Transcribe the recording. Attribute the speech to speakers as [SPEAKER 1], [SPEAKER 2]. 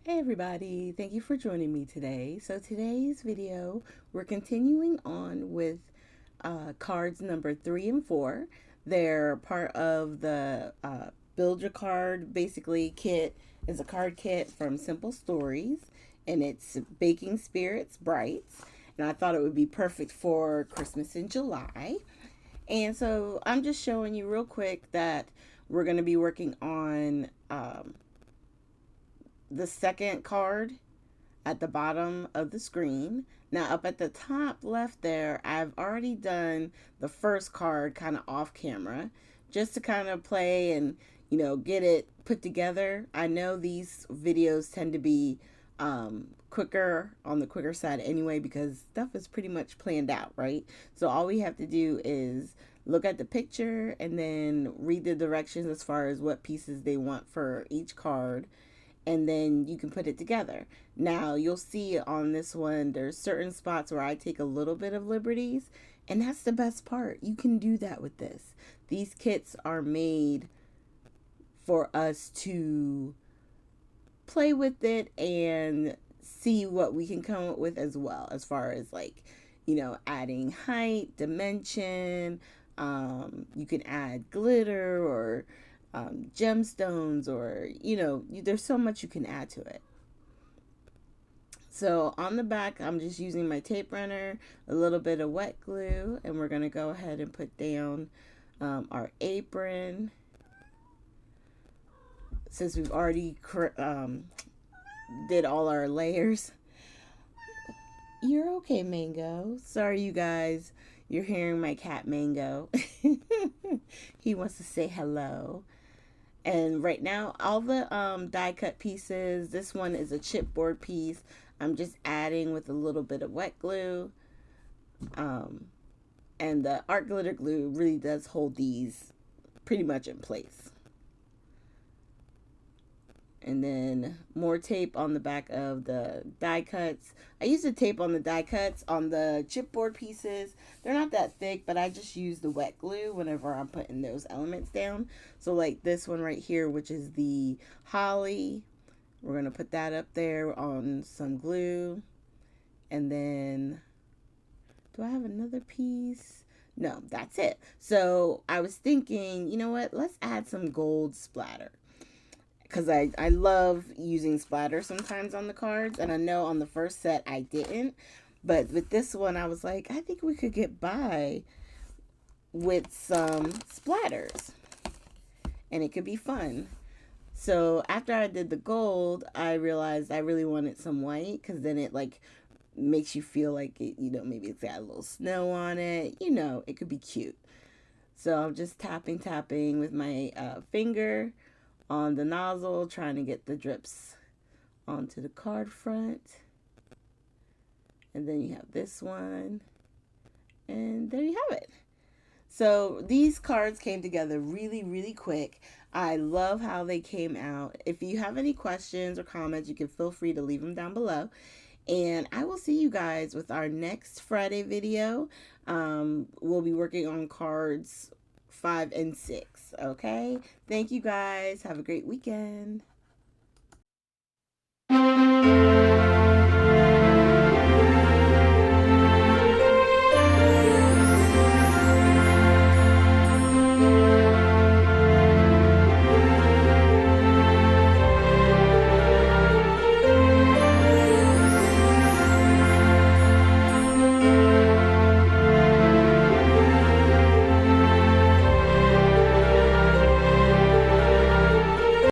[SPEAKER 1] Hey everybody, thank you for joining me today. So today's video, we're continuing on with cards number 3 and 4. They're part of the Build Your Card basically kit. Is a card kit from Simple Stories, and it's Baking Spirits Brights. And I thought it would be perfect for Christmas in July. And so I'm just showing you real quick that we're going to be working on the second card at the bottom of the screen. Now up at the top left there, I've already done the first card kind of off camera just to kind of play and, get it put together. I know these videos tend to be quicker, on the quicker side anyway, because stuff is pretty much planned out, right? So all we have to do is look at the picture and then read the directions as far as what pieces they want for each card, and then you can put it together. Now you'll see on this one there's certain spots where I take a little bit of liberties, and that's the best part. You can do that with this. These kits are made for us to play with it and see what we can come up with as well, as far as like, adding height, dimension. You can add glitter or gemstones, or there's so much you can add to it. So on the back, I'm just using my tape runner, a little bit of wet glue, and we're going to go ahead and put down our apron. Since we've already did all our layers. You're okay, Mango. Sorry, you guys. You're hearing my cat, Mango. He wants to say hello. And right now, all the die cut pieces, this one is a chipboard piece. I'm just adding with a little bit of wet glue. And the art glitter glue really does hold these pretty much in place. And then more tape on the back of the die cuts. I use the tape on the die cuts on the chipboard pieces. They're not that thick, but I just use the wet glue whenever I'm putting those elements down. So like this one right here, which is the holly, we're going to put that up there on some glue. And then, do I have another piece? No, that's it. So I was thinking, you know what? Let's add some gold splatter, because I love using splatter sometimes on the cards, and I know on the first set I didn't, but with this one I was like, I think we could get by with some splatters and it could be fun. So after I did the gold, I realized I really wanted some white, because then it like makes you feel like it, maybe it's got a little snow on it, it could be cute. So I'm just tapping with my finger on the nozzle, trying to get the drips onto the card front. And then you have this one, and there you have it. So these cards came together really, really quick. I love how they came out. If you have any questions or comments, you can feel free to leave them down below. And I will see you guys with our next Friday video. We'll be working on cards 5 and 6. Okay? Thank you guys. Have a great weekend.